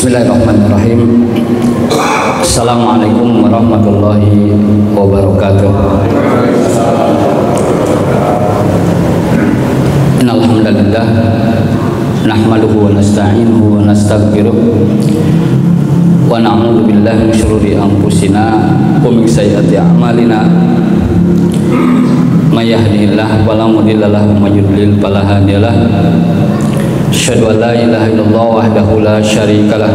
Bismillahirrahmanirrahim. Assalamualaikum warahmatullahi wabarakatuh. Innal hamdalillah nahmaduhu wa nasta'inuhu wa nastaghfiruh wa na'udzu billahi min syururi anfusina wa min sayyiati a'malina. May yahdihillahu fala mudilla lahu wa may yudlil fala hadiyalah. Asyhadu an la ilaha illallah wahdahu la syarikalah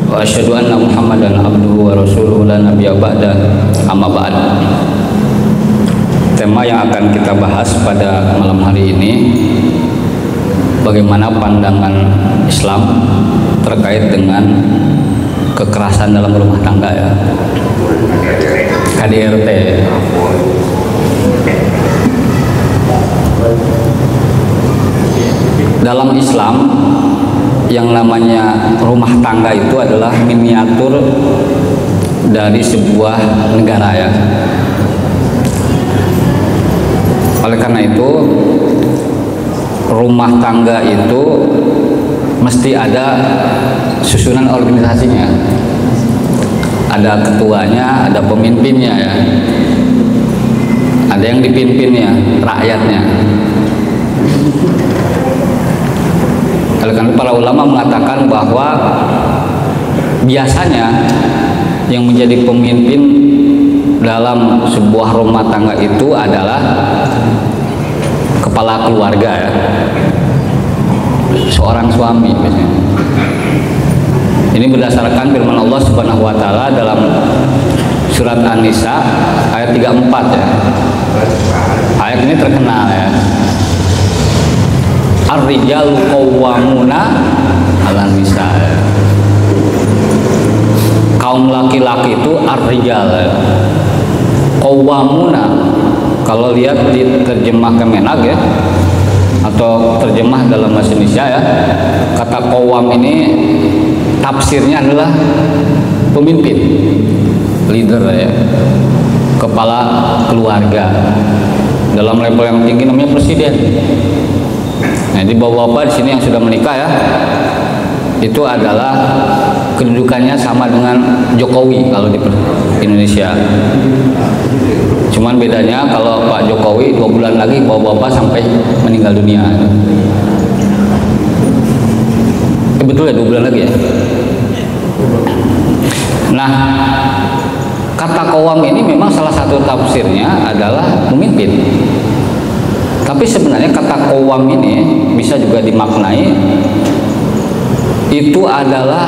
wa asyhadu anna Muhammadan abduhu wa rasuluhu la nabiyya ba'da. Amma ba'd. Tema yang akan kita bahas pada malam hari ini, bagaimana pandangan Islam terkait dengan kekerasan dalam rumah tangga, ya, KDRT. Dalam Islam, yang namanya rumah tangga itu adalah miniatur dari sebuah negara, ya. Oleh karena itu, rumah tangga itu mesti ada susunan organisasinya, ada ketuanya, ada pemimpinnya, ya. Ada yang dipimpinnya, rakyatnya. Oleh karena para ulama mengatakan bahwa biasanya yang menjadi pemimpin dalam sebuah rumah tangga itu adalah kepala keluarga, ya, seorang suami biasanya. Ini berdasarkan firman Allah Subhanahu wa taala dalam surat An-Nisa ayat 34, ya. Ayat ini terkenal, ya. Ar-rijalu qawwamuna 'alan nisa. Kaum laki-laki itu ar-rijal, ya. Qawwamuna, kalau lihat di terjemah Kemenag, ya, atau terjemah dalam bahasa Indonesia, ya, kata qawwam ini tafsirnya adalah pemimpin, leader, ya, kepala keluarga. Dalam level yang tinggi namanya presiden. Nah, di bapak-bapak di sini yang sudah menikah, ya, itu adalah kedudukannya sama dengan Jokowi kalau di Indonesia. Cuman bedanya kalau Pak Jokowi 2 bulan lagi bapak-bapak sampai meninggal dunia. Betul, ya, 2 bulan lagi, ya. Nah, kata qawam ini memang salah satu tafsirnya adalah pemimpin. Tapi sebenarnya kata qawam ini bisa juga dimaknai itu adalah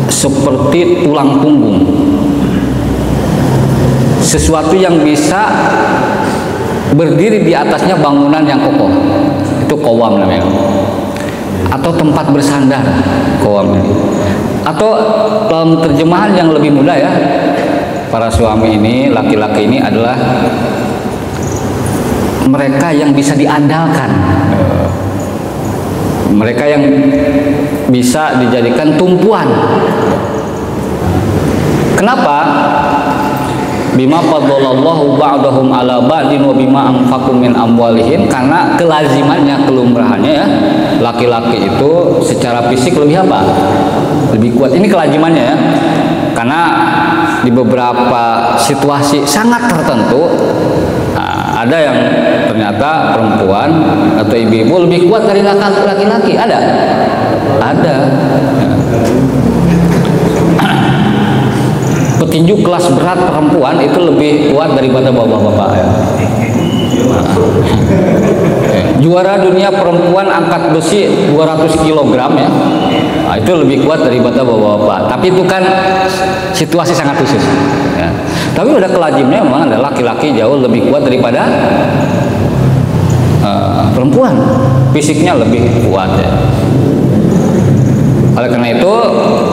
seperti tulang punggung, sesuatu yang bisa berdiri di atasnya bangunan yang kokoh, itu qawam namanya. Atau tempat bersandar, qawam ini. Atau dalam terjemahan yang lebih mudah, ya, para suami ini, laki-laki ini adalah mereka yang bisa diandalkan, mereka yang bisa dijadikan tumpuan. Kenapa? Bima faddalallahu ba'dahum ala ba'din wa bima anfaqu min amwalihim, karena kelazimannya, kelumrahannya, ya, laki-laki itu secara fisik lebih apa? Lebih kuat. Ini kelazimannya, ya. Karena di beberapa situasi sangat tertentu, ada yang ternyata perempuan atau ibu-ibu lebih kuat dari laki-laki. Ada. Petinju kelas berat perempuan itu lebih kuat daripada bapak-bapak, ya. Juara dunia perempuan angkat besi 200 kg, ya. Nah, itu lebih kuat daripada bapak-bapak. Tapi itu kan situasi sangat khusus, ya. Tapi udah kelazimnya memang ada laki-laki jauh lebih kuat daripada perempuan, fisiknya lebih kuat, ya. Oleh karena itu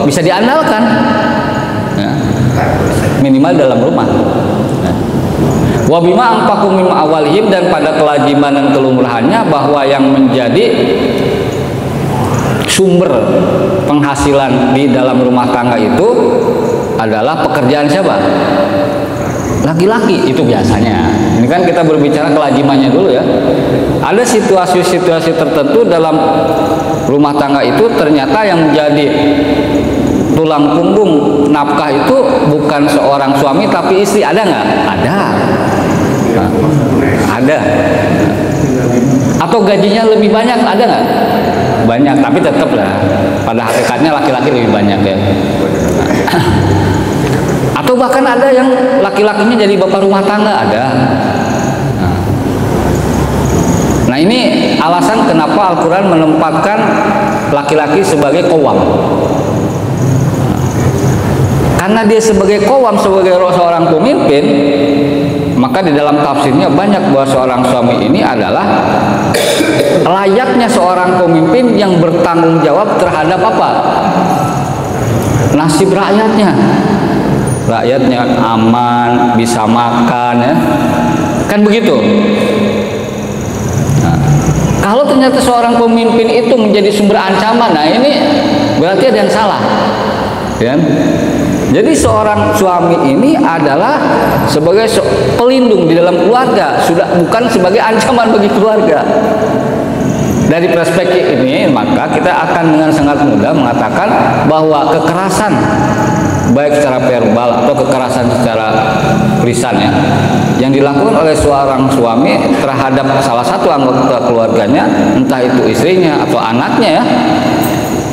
bisa diandalkan, ya, minimal dalam rumah. Wa bima anfaqu min awalihim, dan pada kelaziman dan kelumrahannya bahwa yang menjadi sumber penghasilan di dalam rumah tangga itu adalah pekerjaan siapa? laki-laki itu biasanya. Ini kan kita berbicara kelazimannya dulu ya. Ada situasi-situasi tertentu dalam rumah tangga itu ternyata yang menjadi tulang punggung nafkah itu bukan seorang suami tapi istri. Ada nggak? Ada. Nah, ada. Atau gajinya lebih banyak, ada nggak? Banyak, tapi tetap lah pada hakikatnya laki-laki lebih banyak ya. Atau bahkan ada yang laki-lakinya jadi bapak rumah tangga, ada. Nah ini alasan kenapa Al-Quran menempatkan laki-laki sebagai qawwam. Karena dia sebagai qawwam, sebagai seorang pemimpin, maka di dalam tafsirnya banyak bahwa seorang suami ini adalah layaknya seorang pemimpin yang bertanggung jawab terhadap apa? Nasib rakyatnya. Rakyatnya aman, bisa makan ya. Kan begitu. Nah, kalau ternyata seorang pemimpin itu menjadi sumber ancaman, nah ini berarti ada yang salah. Ya. Jadi seorang suami ini adalah sebagai pelindung di dalam keluarga, sudah bukan sebagai ancaman bagi keluarga. Dari perspektif ini, maka kita akan dengan sangat mudah mengatakan bahwa kekerasan baik secara verbal atau kekerasan secara lisan ya, yang dilakukan oleh seorang suami terhadap salah satu anggota keluarganya, entah itu istrinya atau anaknya ya,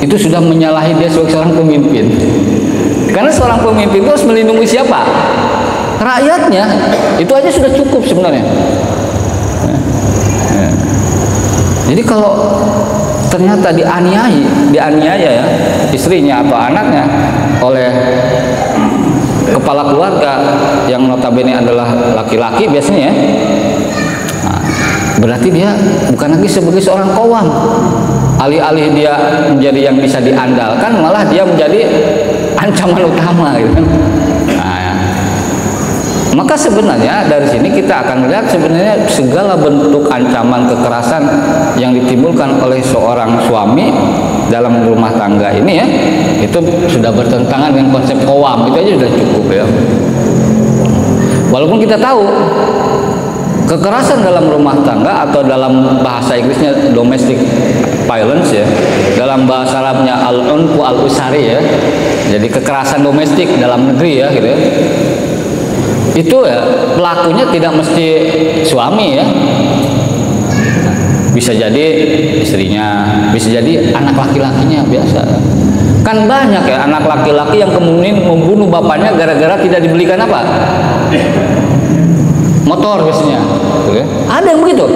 itu sudah menyalahi dia sebagai seorang pemimpin. Karena seorang pemimpin itu harus melindungi siapa? Rakyatnya. Itu aja sudah cukup sebenarnya. Jadi kalau ternyata dianiaya ya istrinya atau anaknya oleh kepala keluarga yang notabene adalah laki-laki biasanya ya, nah, berarti dia bukan lagi sebagai seorang qawwam. Alih-alih dia menjadi yang bisa diandalkan, malah dia menjadi ancaman utama gitu kan. Nah, maka sebenarnya dari sini kita akan melihat sebenarnya segala bentuk ancaman kekerasan yang ditimbulkan oleh seorang suami dalam rumah tangga ini ya, itu sudah bertentangan dengan konsep qawwam. Itu aja sudah cukup ya. Walaupun kita tahu kekerasan dalam rumah tangga atau dalam bahasa Inggrisnya domestic violence ya, dalam bahasa Arabnya al-unfu al-usari ya, jadi kekerasan domestik dalam negeri ya gitu ya, itu ya pelakunya tidak mesti suami ya, bisa jadi istrinya, bisa jadi anak laki-lakinya biasa. Kan banyak ya anak laki-laki yang kemudian membunuh bapaknya gara-gara tidak dibelikan apa? Motor biasanya. Oke. Ada yang begitu.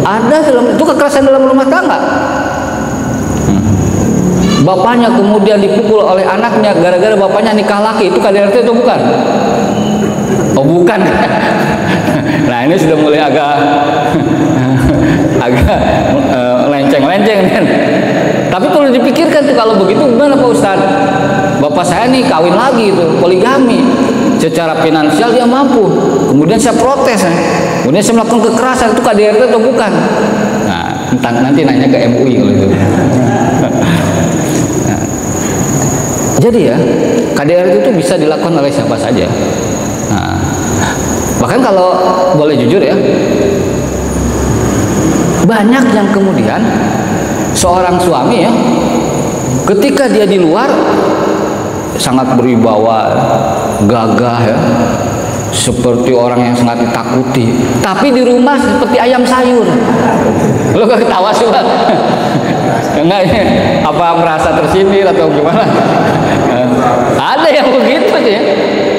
Ada itu kekerasan dalam rumah tangga. Bapaknya kemudian dipukul oleh anaknya gara-gara bapaknya nikah laki, itu KDRT atau bukan? Oh bukan. Nah ini sudah mulai agak lenceng-lenceng kan. Tapi perlu dipikirkan tuh kalau begitu gimana Pak Ustadz? Bapak saya nih kawin lagi itu poligami, secara finansial dia mampu, kemudian saya protes ya. Kemudian saya melakukan kekerasan, itu KDRT atau bukan? Nah nanti nanya ke MUI kalau itu. Nah, jadi ya KDRT itu bisa dilakukan oleh siapa saja. Nah, bahkan kalau boleh jujur ya, banyak yang kemudian seorang suami ya, ketika dia di luar sangat berwibawa, gagah ya, seperti orang yang sangat ditakuti, tapi di rumah seperti ayam sayur. Lo gak ketawa sih Pak? Enggak ya? Apa merasa tersindir atau gimana? Ada yang begitu ya?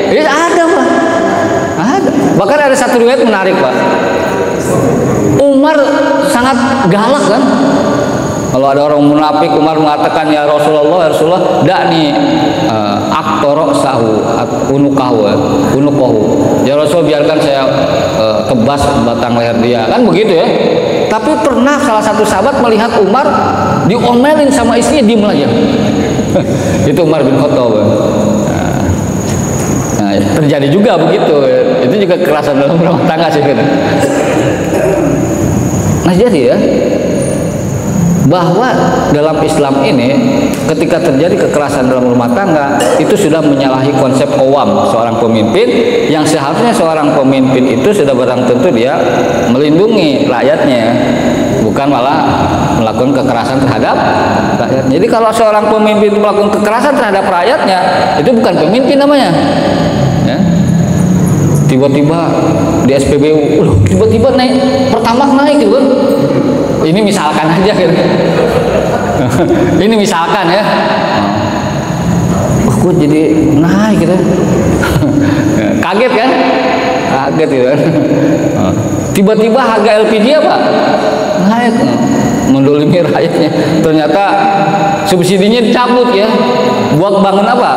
Ya ada Pak. Ada. Bahkan ada satu riwayat menarik Pak. Umar sangat galak kan? Kalau ada orang munafik, Umar mengatakan ya Rasulullah, dakni aktoro sahu unukahu. Ya Rasul, biarkan saya kebas batang leher dia, kan begitu ya. Tapi pernah salah satu sahabat melihat Umar diomelin sama istrinya, diem aja. Itu Umar bin Khattab. Nah, terjadi juga begitu. Itu juga kekerasan dalam rumah tangga sih. Nah jadi ya, bahwa dalam Islam ini ketika terjadi kekerasan dalam rumah tangga itu sudah menyalahi konsep qawam seorang pemimpin, yang seharusnya seorang pemimpin itu sudah barang tentu dia melindungi rakyatnya, bukan malah melakukan kekerasan terhadap rakyat. Jadi kalau seorang pemimpin melakukan kekerasan terhadap rakyatnya, itu bukan pemimpin namanya ya. Tiba-tiba di SPBU tiba-tiba naik Pertamax naik gitu kan. Ini misalkan aja gitu. Ini misalkan ya. Kok jadi naik gitu. Kaget kan? Kaget gitu kan. Tiba-tiba harga LPG apa? Naik. Mendolimi rakyatnya. Ternyata subsidinya dicabut ya. Buat bangun apa?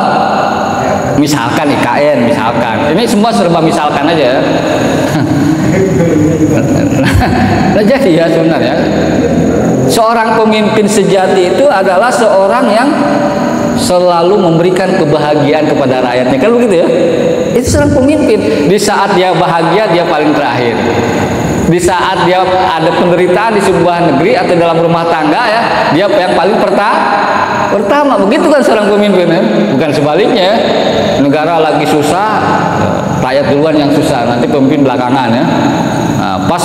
Misalkan IKN, misalkan. Ini semua serba misalkan aja. Nah, jadi ya sebenarnya seorang pemimpin sejati itu adalah seorang yang selalu memberikan kebahagiaan kepada rakyatnya, kan begitu ya? Itu seorang pemimpin. Di saat dia bahagia, dia paling terakhir. Di saat dia ada penderitaan di sebuah negeri atau dalam rumah tangga ya, dia yang paling pertama. Begitu kan seorang pemimpin ya? Bukan sebaliknya ya. Negara lagi susah, rakyat duluan yang susah, nanti pemimpin belakangan ya. Nah, pas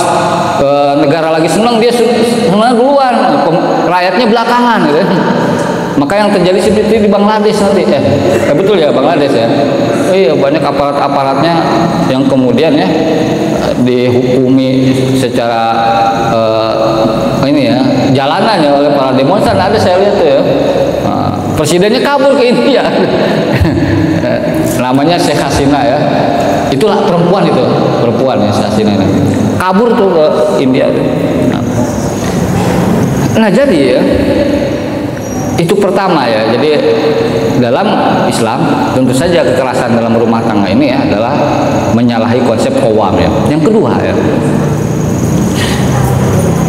negara lagi senang, dia senang duluan, rakyatnya belakangan gitu. Maka yang terjadi seperti di Bangladesh nanti betul ya, Bangladesh ya. Iya, banyak aparat-aparatnya yang kemudian ya dihukumi secara ini ya, jalanannya oleh para demonstran. Ada saya lihat tuh ya. Presidennya kabur ke India. Namanya Sheikh Hasina ya. Itulah perempuan ya, Sheikh Hasina ini. Kabur tuh ke India. Nah, jadi ya itu pertama ya. Jadi dalam Islam tentu saja kekerasan dalam rumah tangga ini ya adalah menyalahi konsep qawam ya. Yang kedua ya,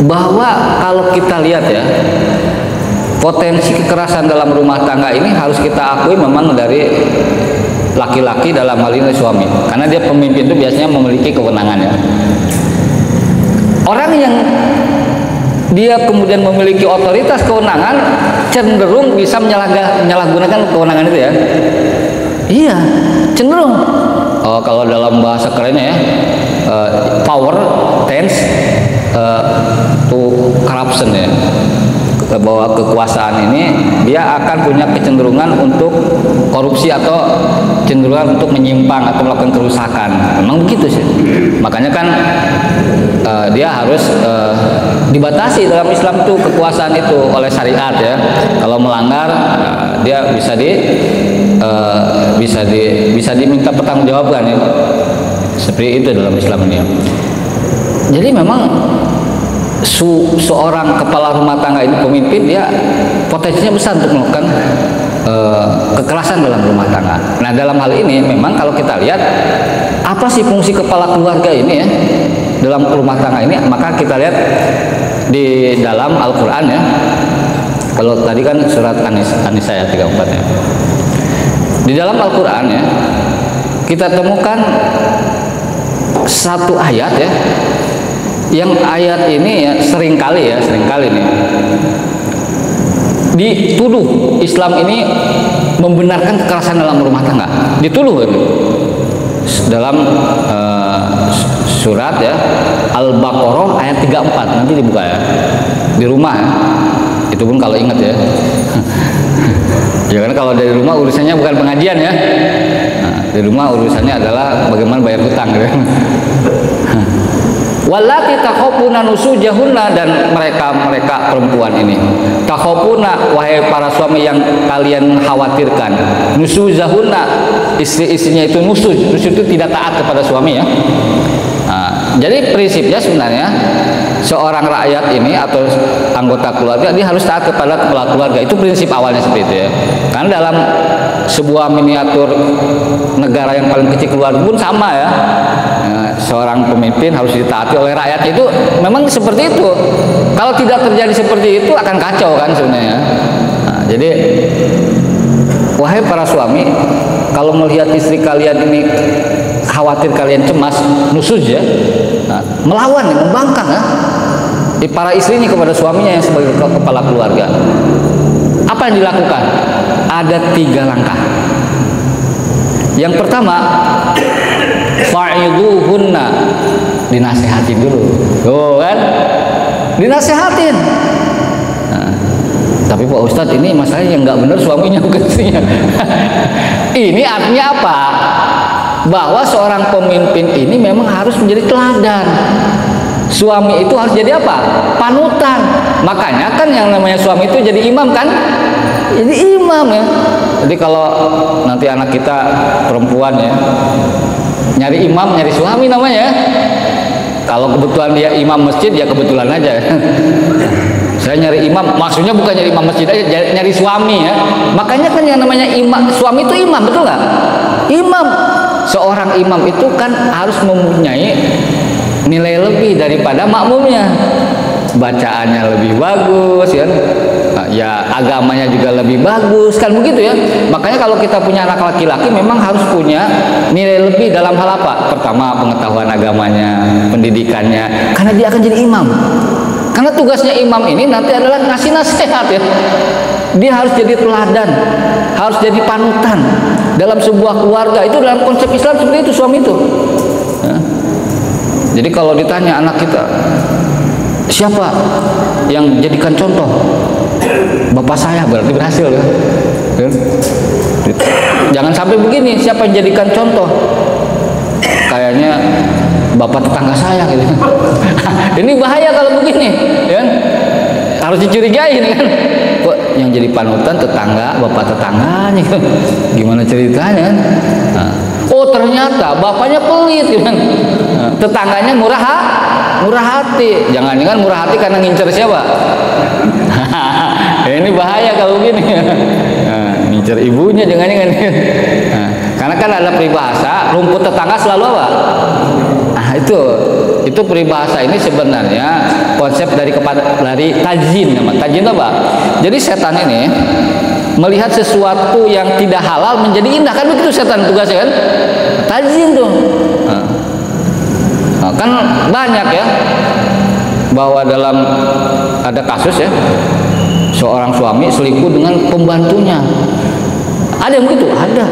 bahwa kalau kita lihat ya, potensi kekerasan dalam rumah tangga ini harus kita akui memang dari laki-laki, dalam hal ini suami, karena dia pemimpin itu biasanya memiliki kewenangan ya. Orang yang dia kemudian memiliki otoritas kewenangan cenderung bisa menyalahgunakan kewenangan itu ya. Iya, cenderung. Kalau dalam bahasa kerennya ya, power tends to corruption ya. Bahwa kekuasaan ini dia akan punya kecenderungan untuk korupsi atau cenderungan untuk menyimpang atau melakukan kerusakan. Memang begitu sih. Makanya kan dia harus dibatasi dalam Islam tuh kekuasaan itu oleh syariat ya. Kalau melanggar dia bisa diminta pertanggungjawaban ya. Seperti itu dalam Islam ini ya. Jadi memang seorang kepala rumah tangga ini, pemimpin, dia potensinya besar untuk melakukan kekerasan dalam rumah tangga. Nah, dalam hal ini memang kalau kita lihat apa sih fungsi kepala keluarga ini ya dalam rumah tangga ini, maka kita lihat di dalam Al-Quran ya. Kalau tadi kan surat An-Nisa ayat 34 ya. Di dalam Al-Quran ya kita temukan satu ayat ya, yang ayat ini ya seringkali nih dituduh Islam ini membenarkan kekerasan dalam rumah tangga, dituduh itu dalam surat ya Al-Baqarah ayat 34, nanti dibuka ya di rumah ya. Itu pun kalau ingat ya. Ya kan kalau dari rumah urusannya bukan pengajian ya. Nah, di rumah urusannya adalah bagaimana bayar hutang gitu. Wallati takhafuna nusujahunna, dan mereka perempuan ini takhafuna, wahai para suami yang kalian khawatirkan, nusujahunna, istri-istrinya itu nusuz itu tidak taat kepada suami ya. Nah, jadi prinsipnya sebenarnya seorang rakyat ini atau anggota keluarga dia harus taat kepada kepala keluarga. Itu prinsip awalnya seperti itu ya. Karena dalam sebuah miniatur negara yang paling kecil keluarga pun sama ya. Seorang pemimpin harus ditaati oleh rakyat, itu memang seperti itu. Kalau tidak terjadi seperti itu akan kacau kan sebenarnya. Nah, jadi wahai para suami, kalau melihat istri kalian ini khawatir kalian cemas, nusuz ya, nah, melawan, membangkang ya. para istrinya kepada suaminya yang sebagai kepala keluarga. Apa yang dilakukan? Ada 3 langkah. Yang pertama, fa'idhuhunna, dinasehatin dulu. Tuh kan? Dinasehatin. Nah, tapi Pak Ustadz, ini masalahnya yang nggak benar suaminya bukan istrinya. Ini artinya apa? Bahwa seorang pemimpin ini memang harus menjadi teladan. Suami itu harus jadi apa? Panutan. Makanya kan yang namanya suami itu jadi imam kan? Jadi imam ya. Jadi kalau nanti anak kita perempuan ya, nyari imam, nyari suami namanya. Kalau kebetulan dia imam masjid, ya kebetulan aja. Saya nyari imam, maksudnya bukan nyari imam masjid aja, nyari suami ya. Makanya kan yang namanya imam, suami itu imam, betul nggak? Imam. Seorang imam itu kan harus mempunyai nilai lebih daripada makmumnya. Bacaannya lebih bagus kan, ya agamanya juga lebih bagus kan, begitu ya. Makanya kalau kita punya anak laki-laki memang harus punya nilai lebih dalam hal apa? Pertama, pengetahuan agamanya, pendidikannya, karena dia akan jadi imam. Karena tugasnya imam ini nanti adalah ngasih nasihat ya. Dia harus jadi teladan, harus jadi panutan dalam sebuah keluarga. Itu dalam konsep Islam seperti itu suami itu ya. Jadi kalau ditanya anak kita, siapa yang jadikan contoh? Bapak saya, berarti berhasil ya. Jangan sampai begini, siapa yang jadikan contoh? Kayaknya bapak tetangga saya gitu. Ini bahaya kalau begini ya. Harus dicurigai ini kan. Kok yang jadi panutan tetangga, bapak tetangganya gitu. Gimana ceritanya? Nah. Oh ternyata bapaknya pelit gitu kan. Tetangganya murah hati. Jangan-jangan murah hati karena ngincer siapa? Ini bahaya kalau begini. Nah, ngincer ibunya jangan-jangan. Nah, karena kan ada peribahasa, rumput tetangga selalu apa? Nah, itu peribahasa ini sebenarnya konsep dari tajin. Tajin itu apa? Jadi setan ini melihat sesuatu yang tidak halal menjadi indah, kan begitu setan tugasnya kan? Tajin tuh. Nah, kan banyak ya, bahwa dalam ada kasus ya, seorang suami selingkuh dengan pembantunya. Ada yang begitu? Ada.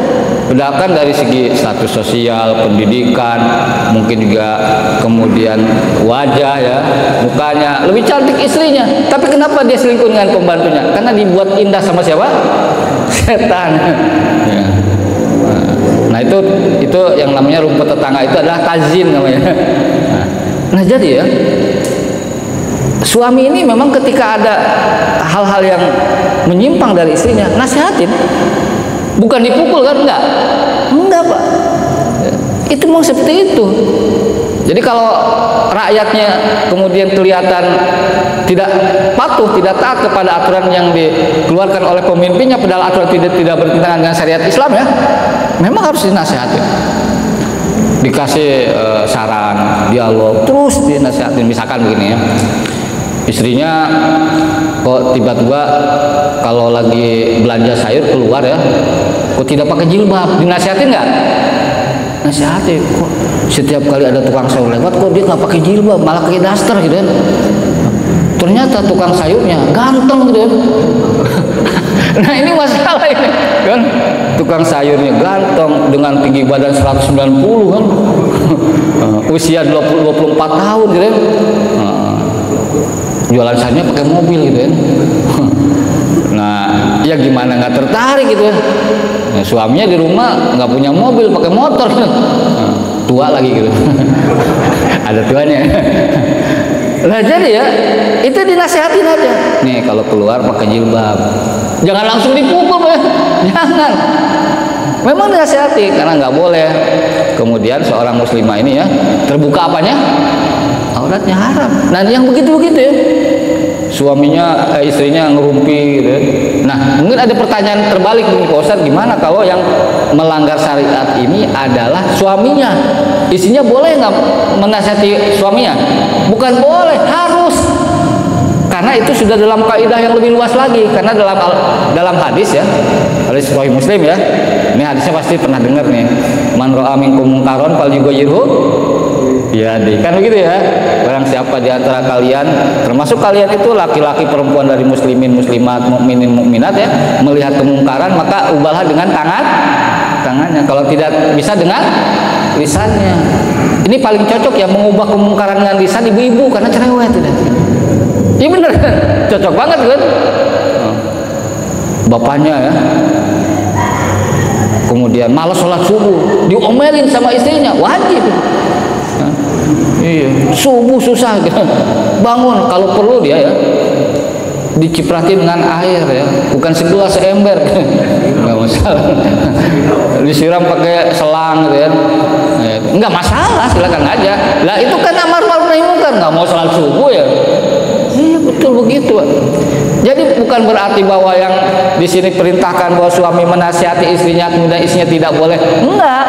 Sedangkan dari segi status sosial, pendidikan, mungkin juga kemudian wajah ya, mukanya lebih cantik istrinya. Tapi kenapa dia selingkuh dengan pembantunya? Karena dibuat indah sama siapa? Setan. Ya. Nah itu yang namanya rumput tetangga, itu adalah tazin namanya. Nah jadi ya, suami ini memang ketika ada hal-hal yang menyimpang dari istrinya, nasihatin. Bukan dipukul kan? Enggak Pak. Itu memang seperti itu. Jadi kalau rakyatnya kemudian kelihatan tidak patuh, tidak taat kepada aturan yang dikeluarkan oleh pemimpinnya, padahal aturan tidak bertentangan dengan syariat Islam ya, memang harus dinasihatin. Dikasih saran, dialog, terus dinasihatin. Misalkan begini ya, istrinya kok tiba-tiba kalau lagi belanja sayur keluar ya, kok tidak pakai jilbab, dinasihatin nggak? Nasihatin. Kok setiap kali ada tukang sayur lewat kok dia nggak pakai jilbab, malah pakai daster gitu kan? Ternyata tukang sayurnya ganteng gitu kan? Nah ini masalah ini kan, tukang sayurnya ganteng dengan tinggi badan 190 kan, usia 24 tahun gitu kan, jualan sayurnya pakai mobil gitu kan. Nah ya gimana nggak tertarik gitu kan. Nah, suaminya di rumah nggak punya mobil, pakai motor gitu. Tua lagi gitu. Ada tuanya. Nah jadi ya itu dinasihatin aja. Nih kalau keluar pakai jilbab, jangan langsung dipukul ya. Jangan. Memang dinasihati karena nggak boleh. Kemudian seorang muslimah ini ya terbuka apanya? Auratnya haram. Nah yang begitu-begitu ya, suaminya istrinya ngerumpi gitu ya. Nah mungkin ada pertanyaan terbalik nih Pak Ustadz, gimana kalau yang melanggar syariat ini adalah suaminya? Istrinya boleh nggak menasihati suaminya? Bukan boleh, harus. Karena itu sudah dalam kaidah yang lebih luas lagi. Karena dalam hadis ya, hadis Sahih Muslim ya, ini hadisnya pasti pernah dengar nih, man ra'a minkum munkaron falyughayyirhu yadi, kan begitu ya. Barang siapa di antara kalian, termasuk kalian itu laki-laki perempuan dari muslimin muslimat mukminin mukminat ya, melihat kemungkaran maka ubahlah dengan tangannya. Kalau tidak bisa dengan lisannya. Ini paling cocok ya, mengubah kemungkaran dengan lisan ibu-ibu karena cerewet itu. Iya bener kan? Cocok banget kan? Bapaknya ya, kemudian malas sholat subuh, diomelin sama istrinya, wajib. Iya, subuh susah gitu. Bangun, kalau perlu dia ya dicipratin dengan air ya, bukan segelas seember, nggak masalah. Disiram pakai selang gitu ya, nggak masalah, silakan aja. Lah itu kan amar ma'ruf nahi munkar, nggak mau sholat subuh ya. Iya betul begitu. Jadi bukan berarti bahwa yang di sini perintahkan bahwa suami menasihati istrinya kemudian istrinya tidak boleh. Enggak.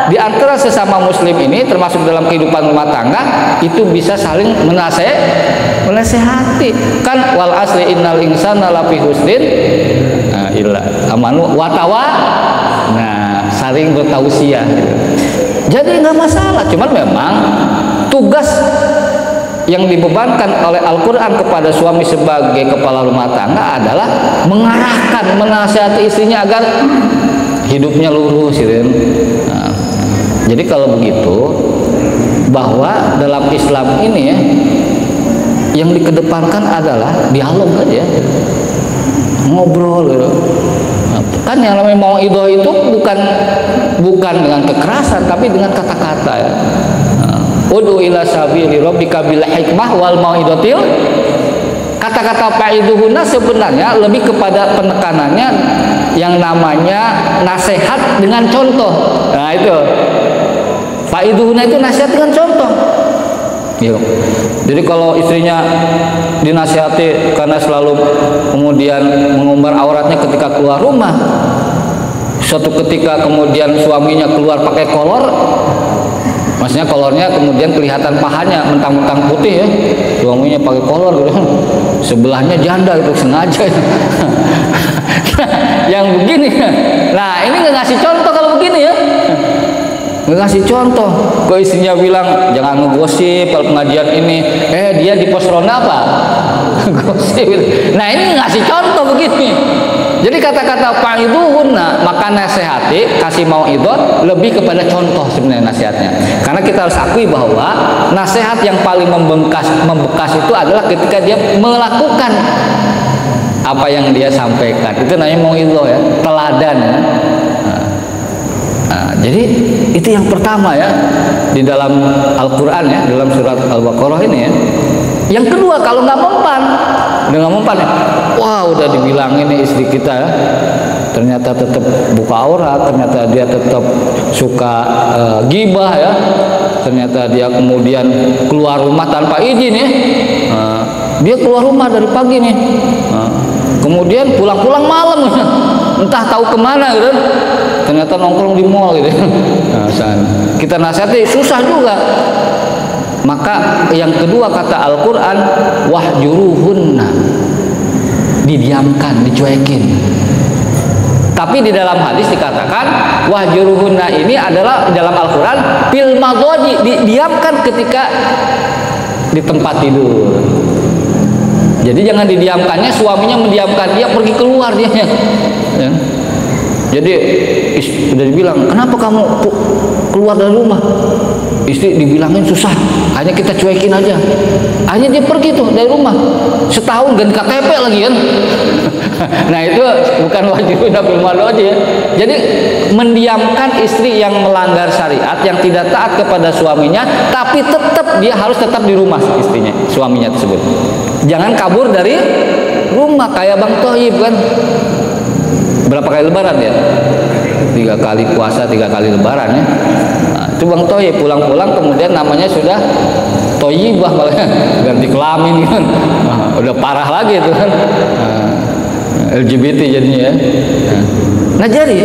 Di antara sesama muslim ini termasuk dalam kehidupan rumah tangga itu bisa saling menasehati. Kan wal asli innal insana lafi husnin illa amanu wa tawa. Nah, saling bertausiah gitu. Jadi enggak masalah, cuman memang tugas yang dibebankan oleh Al-Quran kepada suami sebagai kepala rumah tangga adalah mengarahkan, menasihati istrinya agar hidupnya lurus gitu. Nah, jadi kalau begitu, bahwa dalam Islam ini ya, yang dikedepankan adalah dialog aja, ngobrol gitu. Nah, kan yang namanya mauidhah itu bukan dengan kekerasan tapi dengan kata-kata ya. Ud'u ila sabili rabbika bil hikmah wal mau'izatil. Kata-kata fa'iduhuna sebenarnya lebih kepada penekanannya yang namanya nasihat dengan contoh. Nah itu fa'iduhuna itu nasihat dengan contoh. Yuk. Jadi kalau istrinya dinasihati karena selalu kemudian mengumbar auratnya ketika keluar rumah, suatu ketika kemudian suaminya keluar pakai kolor, maksudnya kolornya kemudian kelihatan pahanya mentang-mentang putih ya, suaminya pakai kolor gitu, sebelahnya janda itu sengaja. Yang begini, nah ini nggak ngasih contoh kalau begini ya, nggak ngasih contoh. Kok istrinya bilang jangan ngegosip kalau pengajian ini, dia di pos ronda apa? Gosip. Nah ini ngasih contoh begini. Jadi kata-kata fa'iduhunna, maka nasihati, kasih mau'idhah lebih kepada contoh sebenarnya nasihatnya. Karena kita harus akui bahwa nasihat yang paling membekas itu adalah ketika dia melakukan apa yang dia sampaikan. Itu namanya mau'idhah ya, teladan ya. Nah, jadi itu yang pertama ya di dalam Al-Quran ya, dalam surat Al-Baqarah ini ya. Yang kedua, kalau nggak mempan, wah udah dibilangin nih istri kita ya, ternyata tetap buka aurat, ternyata dia tetap suka gibah ya, ternyata dia kemudian keluar rumah tanpa izin ya, dia keluar rumah dari pagi nih, kemudian pulang-pulang malam, entah tahu kemana gitu, ternyata nongkrong di mall gitu. Nah, kita nasihati susah juga. Maka yang kedua kata Al-Quran, wahjuruhunna, didiamkan, dicuekin. Tapi di dalam hadis dikatakan wahjuruhunna ini adalah dalam Al-Quran fil madhaji, didiamkan ketika di tempat tidur. Jadi jangan didiamkannya suaminya mendiamkan dia pergi keluar dia ya. Jadi sudah dibilang, kenapa kamu keluar dari rumah? Istri dibilangin susah, hanya kita cuekin aja. Hanya dia pergi tuh dari rumah setahun ganti KTP lagi kan. Nah itu bukan wajib bil ma'ruf ya. Jadi mendiamkan istri yang melanggar syariat, yang tidak taat kepada suaminya, tapi tetap dia harus tetap di rumah istrinya, suaminya tersebut. Jangan kabur dari rumah kayak Bang Thohib kan. Berapa kali lebaran ya? 3 kali puasa, 3 kali lebaran ya. Nah, itu Bang Thohib pulang-pulang kemudian namanya sudah Thoyibah malah ganti kelamin kan. Nah, udah parah lagi itu kan. LGBT jadinya ya. Nah jadi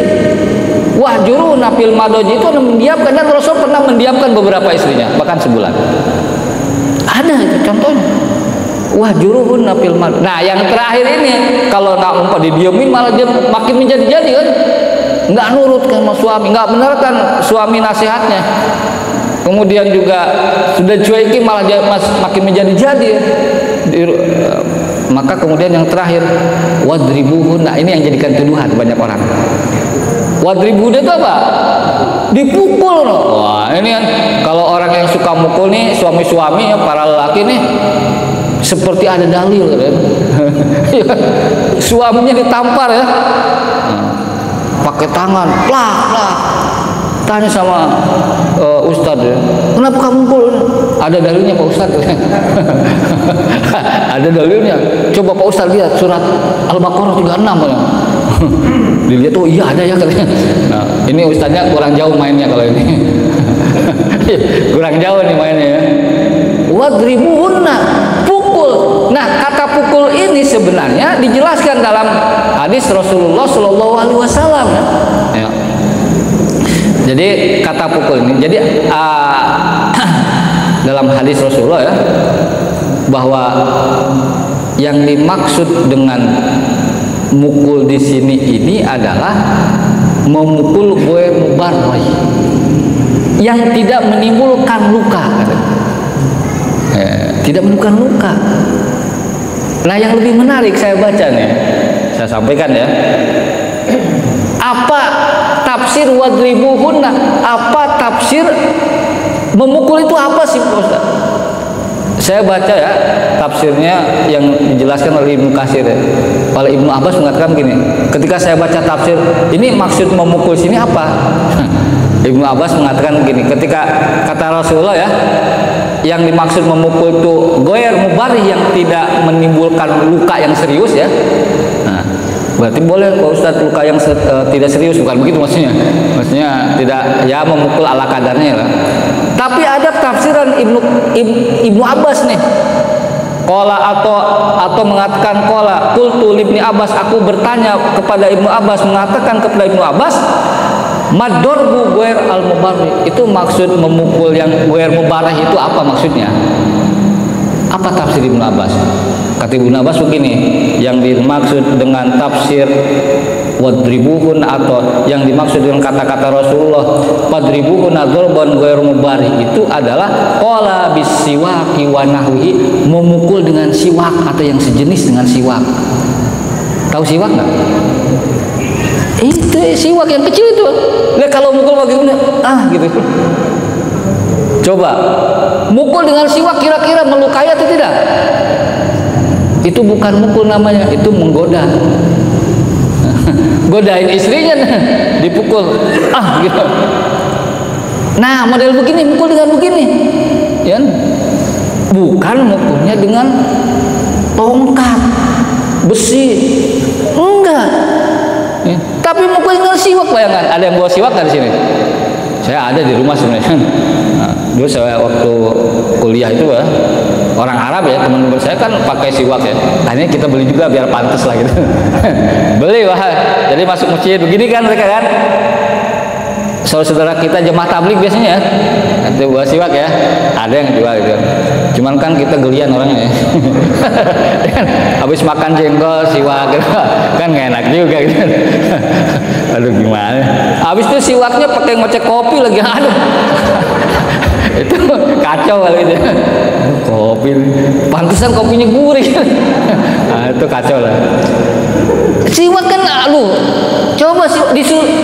wahjuruna fil madhaji itu mendiamkan, dan Rasul pernah mendiamkan beberapa istrinya bahkan sebulan. Ada itu contohnya. Wahjuruhunna fil madhaji. Nah yang terakhir ini kalau nggak umpah didiemin malah dia makin menjadi-jadi kan. Nggak nurut kan sama suami, nggak benarkan suami nasihatnya. kemudian juga sudah cuekin malah makin menjadi-jadi ya. Maka kemudian yang terakhir wadribuhun. Nah, ini yang jadikan tuduhan banyak orang. Wadribuhun itu apa? Dipukul. Wah, ini kan kalau orang yang suka mukul nih, suami-suami ya, para lelaki nih seperti ada dalil kan. Suaminya ditampar ya, pakai tangan, plak. Tanya sama Ustadz ya, kenapa kamu mukul? Ada dalilnya Pak Ustadz. Ada dalilnya. Coba Pak Ustadz lihat surat Al-Baqarah 36 ya. Dilihat, oh iya ada ya katanya. Nah, ini Ustadznya kurang jauh mainnya kalau ini. Kurang jauh nih mainnya ya. Wadribuhunna, pukul. Nah, kata pukul ini sebenarnya dijelaskan dalam hadis Rasulullah Shallallahu Alaihi Wasallam ya. Jadi kata pukul ini, jadi dalam hadis Rasulullah ya, bahwa yang dimaksud dengan mukul di sini ini adalah memukul ghairu mubarrih, yang tidak menimbulkan luka, tidak menimbulkan luka. Nah, yang lebih menarik saya baca nih, saya sampaikan ya. Apa tafsir wadribuhunna? Apa tafsir memukul itu apa sih Ustaz? Saya baca ya tafsirnya yang dijelaskan oleh Ibnu Katsir ya. Oleh Ibnu Abbas mengatakan gini, ketika saya baca tafsir ini maksud memukul sini apa? Ibnu Abbas mengatakan gini, ketika kata Rasulullah ya, yang dimaksud memukul itu ghairu mubarrih, yang tidak menimbulkan luka yang serius ya. Nah, berarti boleh Pak Ustadz luka yang tidak serius, bukan begitu maksudnya. Maksudnya tidak ya memukul ala kadarnya lah. Tapi ada tafsiran Ibnu Abbas nih. Qala atau mengatakan qala qultu Ibnu Abbas, aku bertanya kepada Ibnu Abbas, mengatakan kepada Ibnu Abbas, madorbu ghairu al-mubarrih, itu maksud memukul yang ghairu mubarrih itu apa maksudnya? Apa tafsir Ibnu Abbas? Kata Ibnu Abbas begini, yang dimaksud dengan tafsir wadribuhun, atau yang dimaksud dengan kata-kata Rasulullah wadribuhun dzarban ghairu mubarrih, itu adalah qala bisiwaki wa nahwihi, memukul dengan siwak atau yang sejenis dengan siwak. Tahu siwak nggak? Itu siwak yang kecil itu. Lah kalau mukul bagaimana? Gitu. Coba mukul dengan siwak kira-kira melukai atau tidak? Itu bukan mukul namanya, itu menggoda. Godain istrinya dipukul. Gitu. Nah, model begini, mukul dengan begini. Ya. Bukan mukulnya dengan tongkat besi. Enggak. Ya. Tapi mukul dengan siwak, bayangkan. Ada yang bawa siwak nggak di sini? Saya ada di rumah sebenarnya. Nah, dulu saya waktu kuliah itu ya, orang Arab ya, teman-teman saya kan pakai siwak ya. Akhirnya kita beli juga biar pantas lah gitu. Beli wah. Jadi masuk masjid begini kan mereka kan. Saudara kita jemaah tabligh biasanya ya, itu buat siwak ya. Ada yang jual gitu. Cuman kan kita gelian orangnya ya. Habis makan jengkol siwak gitu. Kan nggak enak juga gitu. Aduh gimana? Habis itu siwaknya pakai ngocek kopi lagi, aduh. Itu kacau kali itu. Kopi, pantesan kopinya gurih. Nah, itu kacau lah. Siwak kan, aduh, coba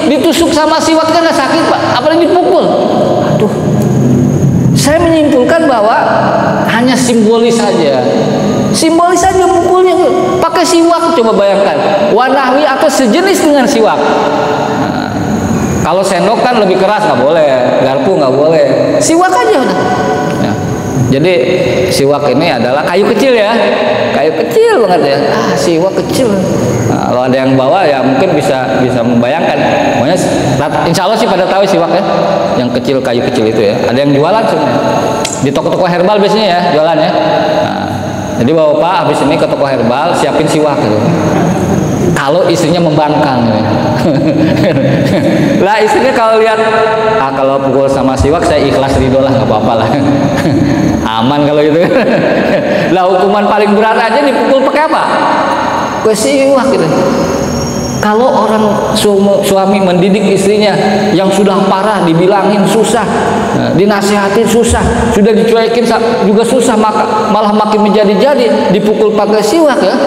ditusuk sama siwak kan nggak sakit Pak, apalagi dipukul. Aduh, saya menyimpulkan bahwa hanya simbolis saja. Simbolis saja mukulnya pakai siwak, coba bayangkan. Wanahwi atau sejenis dengan siwak. Nah, kalau sendok kan lebih keras, nggak boleh, garpu nggak boleh, siwak aja udah. Ya. Jadi siwak ini adalah kayu kecil ya, kayu kecil banget ya. Siwak kecil. Nah, kalau ada yang bawa ya mungkin bisa membayangkan. Pokoknya insya Allah sih pada tahu siwak ya, yang kecil, kayu kecil itu ya. Ada yang jualan sebenarnya di toko-toko herbal biasanya ya jualan ya. Nah, jadi bapak habis ini ke toko herbal siapin siwak gitu. Kalau istrinya membangkang gitu. Lah istrinya kalau lihat kalau pukul sama siwak saya ikhlas ridho lah, nggak apa-apa lah. Aman kalau gitu. Lah hukuman paling berat aja dipukul pakai apa? Ke siwak gitu. Kalau orang suami mendidik istrinya yang sudah parah, dibilangin susah, dinasihatin susah, sudah dicuekin juga susah, maka malah makin menjadi-jadi, dipukul pakai siwak ya.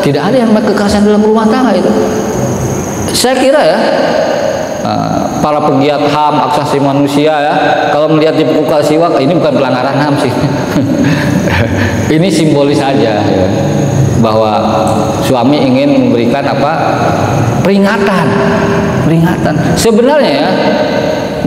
Tidak ada yang kekerasan dalam rumah tangga itu. Saya kira ya, para pegiat HAM, hak asasi manusia ya, kalau melihat dipukul siwak, ini bukan pelanggaran HAM sih. Ini simbolis saja ya, bahwa suami ingin memberikan apa? Peringatan. Sebenarnya ya,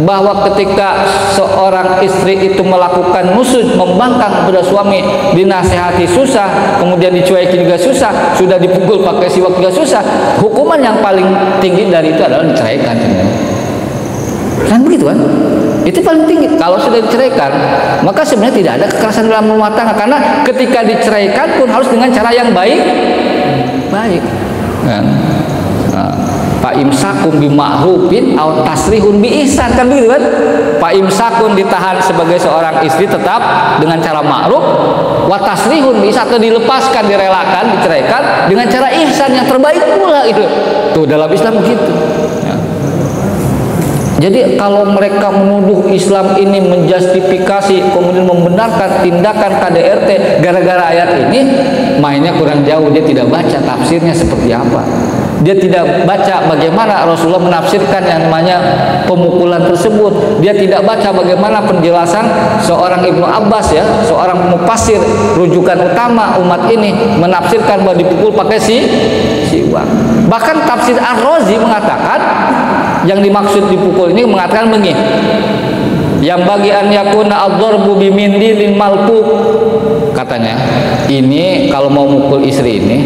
bahwa ketika seorang istri itu melakukan nusuk, membangkang kepada suami, dinasehati susah, kemudian dicuekin juga susah, sudah dipukul pakai siwak juga susah, hukuman yang paling tinggi dari itu adalah diceraikan. Kan begitu kan? Itu paling tinggi. Kalau sudah diceraikan, maka sebenarnya tidak ada kekerasan dalam rumah tangga, karena ketika diceraikan pun harus dengan cara yang baik. Kan? Pak imsakun bima'rufin aw tasrihun bi ihsan, kan begitu kan? Pak imsakun ditahan sebagai seorang istri tetap dengan cara ma'ruf, wa tasrihun bi ihsan, atau dilepaskan, direlakan, diceraikan dengan cara ihsan yang terbaik pula itu. Tuh dalam Islam begitu. Ya. Jadi kalau mereka menuduh Islam ini menjustifikasi, kemudian membenarkan tindakan KDRT gara-gara ayat ini, mainnya kurang jauh. Dia tidak baca tafsirnya seperti apa. Dia tidak baca bagaimana Rasulullah menafsirkan yang namanya pemukulan tersebut. Dia tidak baca bagaimana penjelasan seorang Ibnu Abbas ya, seorang mufassir rujukan utama umat ini, menafsirkan bahwa dipukul pakai siwak. Bahkan tafsir Ar-Razi mengatakan yang dimaksud dipukul ini mengatakan begini, yang bagian yakuna ad-darbu bimindilin malpuk, katanya ini kalau mau mukul istri ini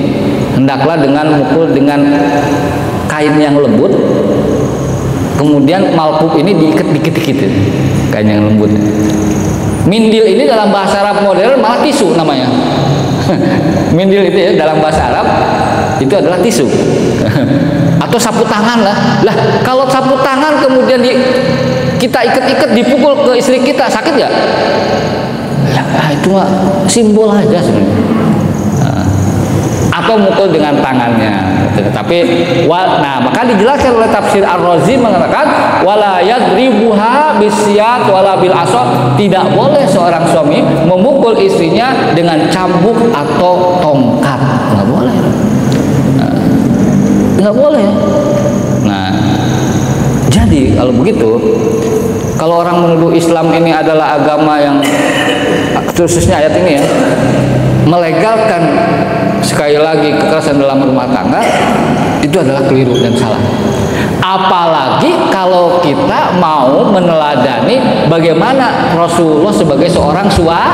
hendaklah dengan mukul dengan kain yang lembut, kemudian malpuk ini diikat dikit-dikit, kain yang lembut. Mindil ini dalam bahasa Arab modern malah tisu namanya. Mindil itu ya dalam bahasa Arab itu adalah tisu. Atau sapu tangan lah. Kalau sapu tangan kemudian kita ikat-ikat dipukul ke istri kita, sakit nggak? Itu mah simbol aja sebenarnya. Atau mukul dengan tangannya. Tapi maka dijelaskan oleh tafsir Ar-Razi mengatakan wala yadribuha bisyat wala bil asad, tidak boleh seorang suami memukul istrinya dengan cambuk atau tongkat, nggak boleh. Nggak boleh. Nah, jadi kalau begitu, kalau orang menuduh Islam ini adalah agama yang, khususnya ayat ini ya, melegalkan sekali lagi kekerasan dalam rumah tangga, itu adalah keliru dan salah. Apalagi kalau kita mau meneladani bagaimana Rasulullah sebagai seorang suami,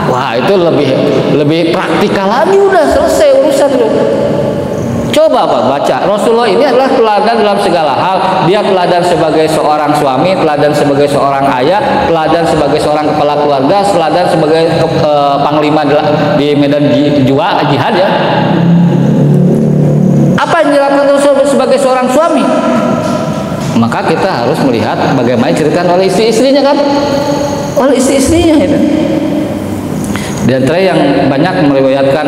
wah itu lebih praktikal lagi, udah selesai urusan itu. Coba baca, Rasulullah ini adalah teladan dalam segala hal. Dia teladan sebagai seorang suami, teladan sebagai seorang ayah, teladan sebagai seorang kepala keluarga, teladan sebagai panglima di medan jihad ya. Apa yang dilakukan Rasulullah sebagai seorang suami? Maka kita harus melihat bagaimana diceritakan oleh istri-istrinya kan, oleh istri-istrinya itu. Di antara yang banyak meriwayatkan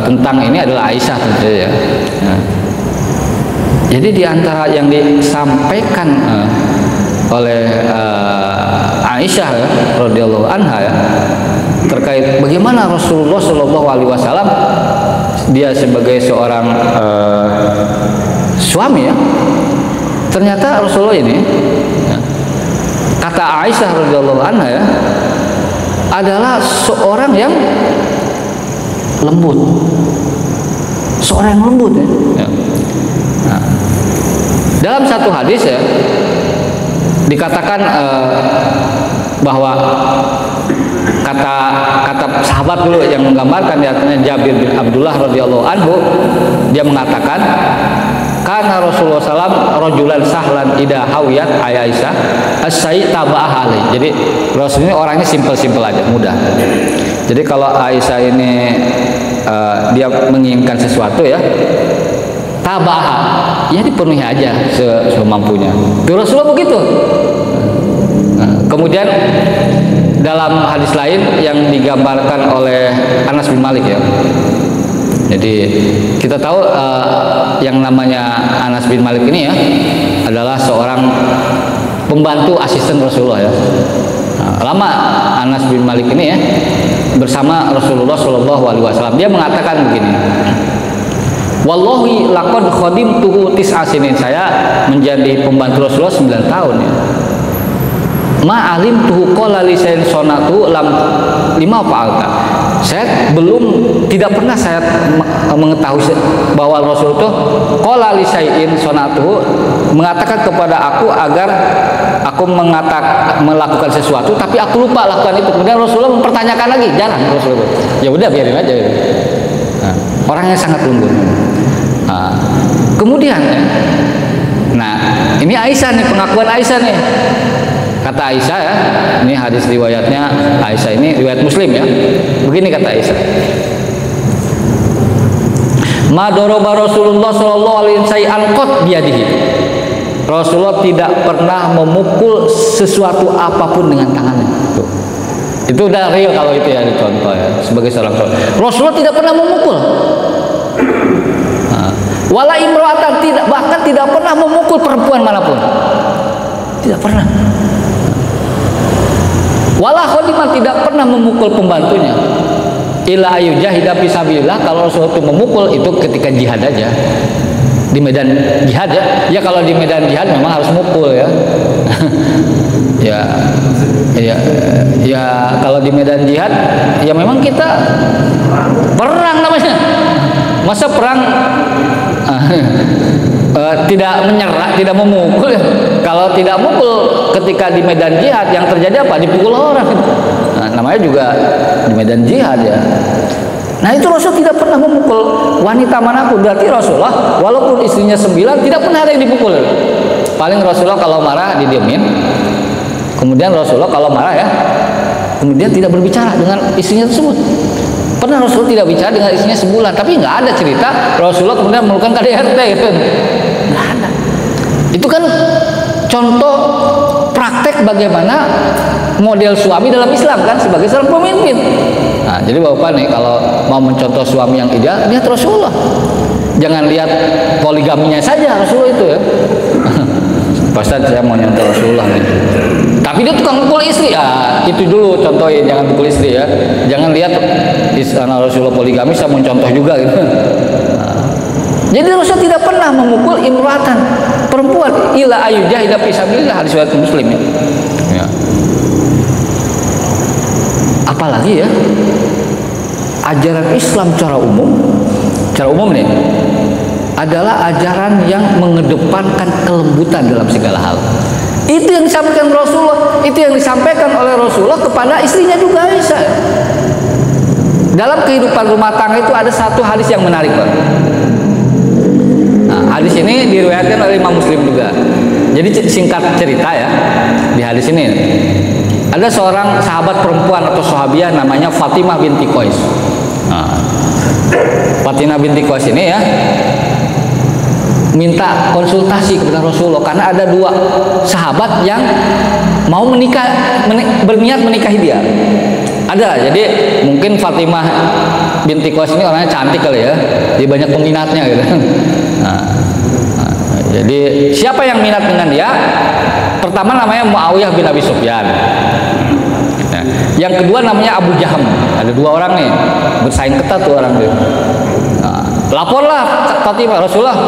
tentang ini adalah Aisyah tentu ya. Jadi di antara yang disampaikan oleh Aisyah ya, radhiyallahu anha ya, terkait bagaimana Rasulullah Shallallahu Alaihi Wasallam dia sebagai seorang suami ya, ternyata Rasulullah ini kata Aisyah radhiyallahu anha ya, adalah seorang yang lembut, seorang yang lembut ya. Nah, dalam satu hadis ya dikatakan bahwa kata sahabat dulu yang menggambarkan, yaitu Jabir bin Abdullah radhiyallahu anhu, dia mengatakan karena Rasulullah SAW rojulan sahlan ida hawiyat Aisyah as-sayyid tabah alai. Jadi Rasul ini orangnya simpel-simpel aja, mudah. Jadi kalau Aisyah ini dia menginginkan sesuatu ya, tabah, ya dipenuhi aja semampunya. Itu Rasulullah begitu. Kemudian dalam hadis lain yang digambarkan oleh Anas bin Malik ya, Jadi kita tahu yang namanya Anas bin Malik ini ya adalah seorang pembantu asisten Rasulullah ya. Lama Anas bin Malik ini ya bersama Rasulullah Shallallahu Alaihi Wasallam. Dia mengatakan begini, wallahi laqad khadimtuhu tis'a sinin. Saya menjadi pembantu Rasulullah 9 tahun ya. Ma alimtuhu qala li sayin sonatu lam lima fa'alta. Saya tidak pernah saya mengetahui bahwa Rasul itu qala li sayin sonatu mengatakan kepada aku agar aku melakukan sesuatu tapi aku lupa lakukan itu. Kemudian Rasulullah mempertanyakan lagi, jarang Rasulullah. Ya udah biarin aja. Nah, orangnya sangat lembut. Nah, kemudian nah ini Aisyah nih, pengakuan Aisyah nih. Kata Aisyah ya, ini hadis riwayatnya Aisyah, ini riwayat Muslim ya. Begini kata Aisyah, ma daraba Rasulullah sallallahu alaihi wasallam qat biyadihi. Rasulullah tidak pernah memukul sesuatu apapun dengan tangannya. Tuh. Itu udah real kalau itu ya, dicontoh ya sebagai seorang Rasulullah tidak pernah memukul. Wala imro'atan, bahkan tidak pernah memukul perempuan manapun. Tidak pernah. Wala khadiman, tidak pernah memukul pembantunya. Ila ayu jahida fisabilillah, kalau Rasulullah itu memukul itu ketika jihad aja. Di medan jihad ya. Ya kalau di medan jihad memang harus mukul ya. ya kalau di medan jihad ya memang kita perang namanya. Masa perang tidak menyerah, tidak memukul. Kalau tidak mukul ketika di medan jihad, yang terjadi apa? Dipukul orang. Nah, namanya juga di medan jihad ya. Nah itu Rasul tidak pernah memukul wanita manapun. Berarti Rasulullah walaupun istrinya 9 tidak pernah ada yang dipukul. Paling Rasulullah kalau marah didiemin. Kemudian Rasulullah kalau marah ya, kemudian tidak berbicara dengan istrinya tersebut. Pernah Rasul tidak bicara dengan istrinya sebulan, tapi nggak ada cerita Rasulullah kemudian melakukan KDRT gitu. Nggak ada. Itu kan contoh praktek bagaimana model suami dalam Islam kan sebagai seorang pemimpin. Nah, jadi Bapak nih kalau mau mencontoh suami yang ideal, lihat Rasulullah. Jangan lihat poligaminya saja Rasulullah itu ya. Ustaz saya mau nyontoh Rasulullah nih. Tapi dia tukang pukul istri. Itu dulu contohin, jangan pukul istri ya. Jangan lihat istana Rasulullah poligami saya mau contoh juga gitu. Jadi Rasul tidak pernah memukul imratan, perempuan, ila ayu jahida fi sabilillah, hadis riwayat Muslim ya. Apalagi ya ajaran Islam secara umum nih adalah ajaran yang mengedepankan kelembutan dalam segala hal. Itu yang disampaikan Rasulullah, itu yang disampaikan oleh Rasulullah kepada istrinya juga Aisyah. Dalam kehidupan rumah tangga itu ada satu hadis yang menarik, Pak. Nah, hadis ini diriwayatkan oleh Imam Muslim juga. Jadi singkat cerita ya, di hadis ini ada seorang sahabat perempuan atau sahabiah namanya Fatimah binti Qais. Nah, Fatimah binti Qais ini ya minta konsultasi kepada Rasulullah karena ada 2 sahabat yang mau berniat menikahi dia. Ada, jadi mungkin Fatimah binti Qais ini orangnya cantik kali ya, dia banyak peminatnya gitu. Jadi siapa yang minat dengan dia? Pertama namanya Muawiyah bin Abi Sufyan. Yang kedua namanya Abu Jaham. Ada 2 orang nih, bersaing ketat tuh orang tuh. Laporlah Fatimah, Rasulullah,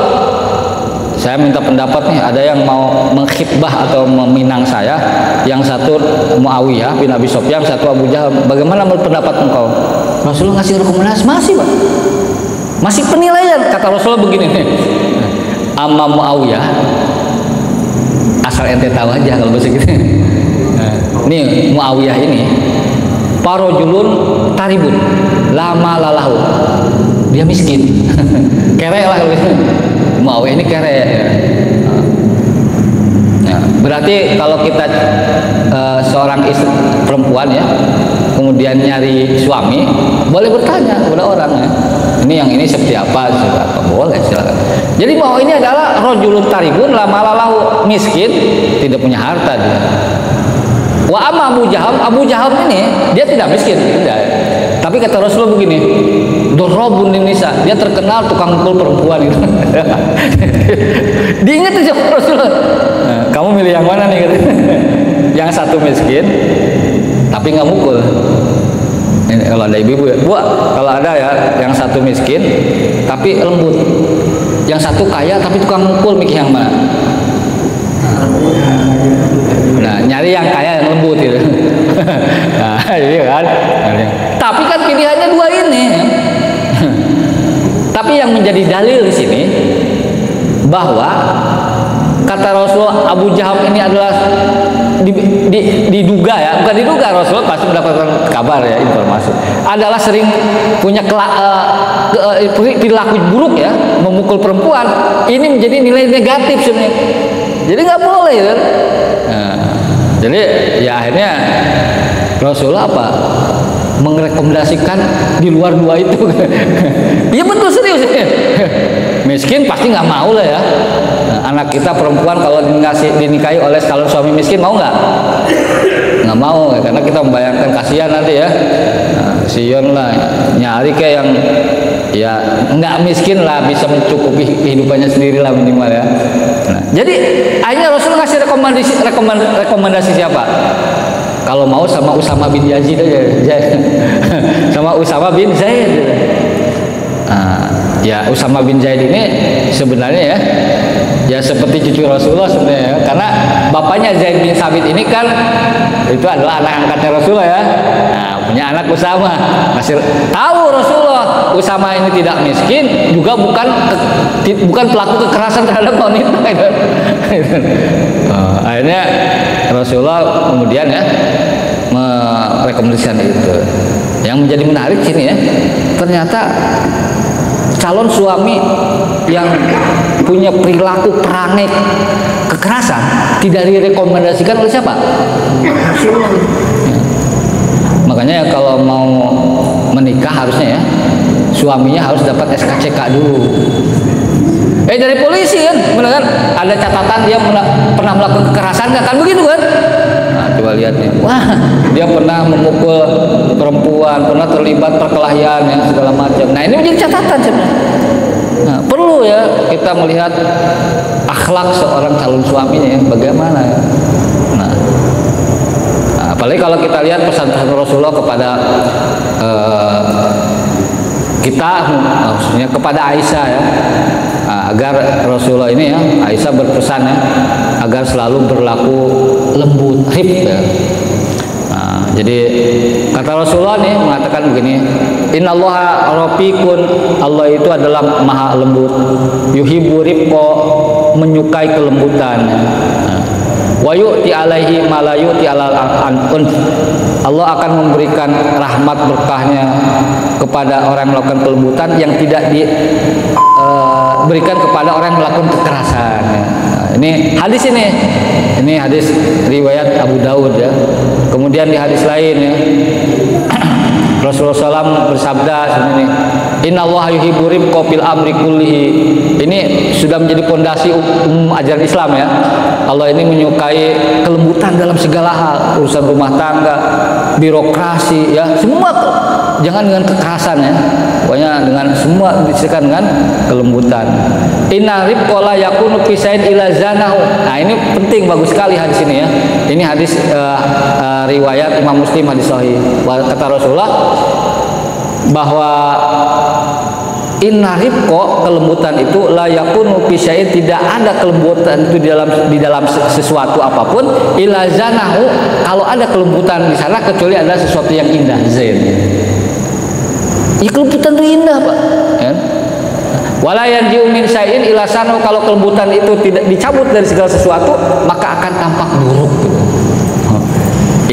saya minta pendapat nih, ada yang mau mengkhitbah atau meminang saya, yang satu Muawiyah bin Abi Sufyan, yang satu Abu Jahal. Bagaimana menurut pendapat engkau? Rasulullah ngasih rekomendasi, masih Pak, masih penilaian. Kata Rasulullah begini nih, amma Muawiyah, asal ente tahu aja kalau bahasa gitu. Nih Muawiyah ini parojulun taribun lama lalahu, dia miskin. Kere lah Muawiyah ini kere ya. Berarti kalau kita seorang istri perempuan ya kemudian nyari suami, boleh bertanya kepada orang ya, ini seperti apa, boleh silakan. Jadi bahwa ini adalah rojulun taribun lama lalahu, miskin, tidak punya harta dia. Wa amma Abu Jahal ini dia tidak miskin, tidak. Tapi kata Rasulullah begini, dorobun nisa, dia terkenal tukang mukul perempuan gitu. Diingat aja Rasulullah. Nah, kamu milih yang mana nih? Yang satu miskin, tapi nggak mukul. Ini kalau ada ibu-ibu ya, Bu, kalau ada ya yang satu miskin, tapi lembut. Yang satu kaya, tapi tukang mukul, mikir yang mana? Nah, nyari yang kaya yang lembut gitu. Nah, iya kan. Tapi kan pilihannya dua ini. Tapi yang menjadi dalil di sini bahwa kata Rasulullah Abu Jaham ini adalah diduga ya, bukan diduga, Rasulullah pasti mendapatkan kabar ya, informasi. Adalah sering punya perilaku buruk ya, memukul perempuan. Ini menjadi nilai negatif sebenarnya. Jadi nggak boleh kan. Nah, jadi ya akhirnya Rasulullah apa? Merekomendasikan di luar dua itu. Iya betul, serius. Miskin pasti nggak mau lah ya. Nah, anak kita perempuan kalau dinikahi oleh calon suami miskin mau nggak? Nggak mau, karena kita membayangkan kasihan nanti ya. Nah, sion lah, nyari kayak yang ya nggak miskin lah, bisa mencukupi kehidupannya sendiri lah minimal ya. Nah, jadi akhirnya Rasul ngasih rekomendasi siapa? Kalau mau sama Usama bin Yazid aja, sama Usama bin Zaid. Nah, ya Usama bin Zaid ini sebenarnya ya seperti cucu Rasulullah sebenarnya, karena bapaknya Zaid bin Sabit ini kan itu adalah anak angkatnya Rasulullah ya. Nah, punya anak Usama. Masih tahu Rasulullah Usama ini tidak miskin, juga bukan pelaku kekerasan terhadap wanita. Akhirnya Rasulullah kemudian ya merekomendasikan itu. Yang menjadi menarik sini ya, ternyata calon suami yang punya perilaku perangai kekerasan tidak direkomendasikan oleh siapa? Rasulullah. Ya. Makanya ya, kalau mau menikah harusnya ya suaminya harus dapat SKCK dulu. Dari polisi kan, benar kan? Ada catatan dia pernah melakukan kekerasan, nggak kan begitu kan? Nah, coba lihat nih, wah dia pernah memukul perempuan, pernah terlibat perkelahian ya segala macam. Nah ini menjadi catatan sebenarnya. Nah, perlu ya kita melihat akhlak seorang calon suaminya ya, bagaimana ya. Nah, apalagi kalau kita lihat pesan-pesan Rasulullah kepada kita, maksudnya kepada Aisyah ya. Agar Rasulullah ini ya, Aisyah berpesan ya, agar selalu berlaku lembut, rifq ya. Nah, jadi kata Rasulullah nih mengatakan begini, Innallaha rafiqun, Allah itu adalah maha lembut, yuhibbu rifqa, menyukai kelembutan. Wa yu'ti alaihi ma la yu'ti alal anfus, Allah akan memberikan rahmat berkahnya kepada orang yang melakukan kelembutan yang tidak diberikan kepada orang yang melakukan kekerasan. Nah, ini hadis ini hadis riwayat Abu Daud ya. Kemudian di hadis lain ya, Rasulullah SAW bersabda ini, Innallaha yuhibbu rifqa fil amri kullihi. Ini sudah menjadi pondasi umum ajaran Islam ya. Allah ini menyukai kelembutan dalam segala hal, urusan rumah tangga, birokrasi ya, semua. Jangan dengan kekerasan ya, pokoknya dengan semua disertakan dengan kelembutan. Inna rifqa la yakunu fi shay'in ila zanahu. Nah ini penting, bagus sekali hadis ini ya. Ini hadis riwayat Imam Muslim, hadis sahih. Kata Rasulullah bahwa inna rifqa, kelembutan itu la yakunu fi syai'in, tidak ada kelembutan itu di dalam sesuatu apapun ila zanahu, kalau ada kelembutan di sana kecuali ada sesuatu yang indah, zain. Ya kelembutan itu indah Pak ya? Wala yanji'u min syai'in ila sanahu, kalau kelembutan itu tidak dicabut dari segala sesuatu maka akan tampak buruk gitu.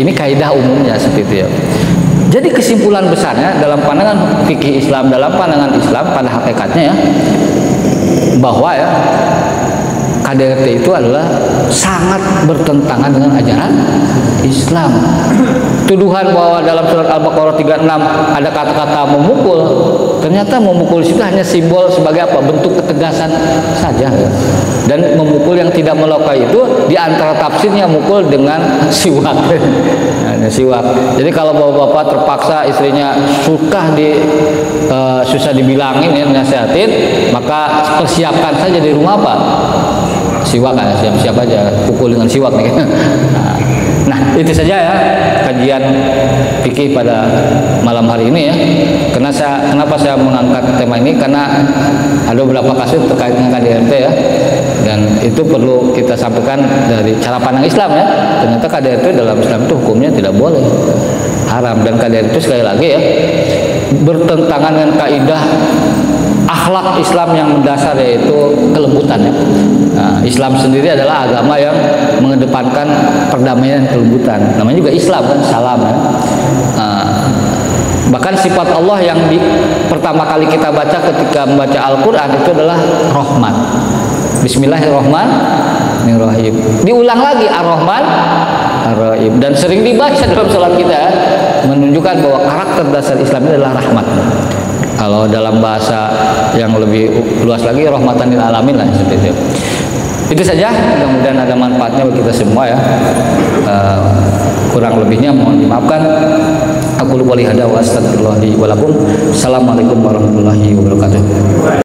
Ini kaidah umumnya seperti itu ya. Jadi kesimpulan besarnya dalam pandangan fikih Islam, dalam pandangan Islam pada hakikatnya ya, bahwa ya KDRT itu adalah sangat bertentangan dengan ajaran Islam. Tuduhan bahwa dalam surat Al-Baqarah 36 ada kata-kata memukul, ternyata memukul itu hanya simbol sebagai apa? Bentuk ketegasan saja. Dan memukul yang tidak melukai itu di antara tafsirnya mukul dengan siwak. Siwak. Jadi kalau bapak-bapak terpaksa istrinya susah dibilangin ya, nasihatin, maka persiapkan saja di rumah apa? Siwak ya, siap-siap aja pukul dengan siwak nih. Nah, itu saja ya kajian fikih pada malam hari ini ya. Kenapa saya mengangkat tema ini? Karena ada beberapa kasus terkait dengan KDRT ya. Dan itu perlu kita sampaikan dari cara pandang Islam ya. Ternyata KDRT dalam Islam itu hukumnya tidak boleh, haram. Dan KDRT itu sekali lagi ya bertentangan dengan kaidah akhlak Islam yang mendasar, yaitu kelembutan ya. Nah, Islam sendiri adalah agama yang mengedepankan perdamaian dan kelembutan. Namanya juga Islam kan, salam ya. Bahkan sifat Allah yang pertama kali kita baca ketika membaca Al-Quran itu adalah Rahman. Bismillahirrahmanirrahim. Diulang lagi Ar-Rahman Ar-Rahim, dan sering dibaca dalam salat kita, menunjukkan bahwa karakter dasar Islam ini adalah rahmat. Kalau dalam bahasa yang lebih luas lagi, rahmatan lil alamin lah seperti itu. Itu saja, mudah-mudahan ada manfaatnya bagi kita semua ya. Kurang lebihnya mohon dimaafkan. Aku lupa lihada wa astagfirullahi wa lakum. Assalamualaikum warahmatullahi wabarakatuh.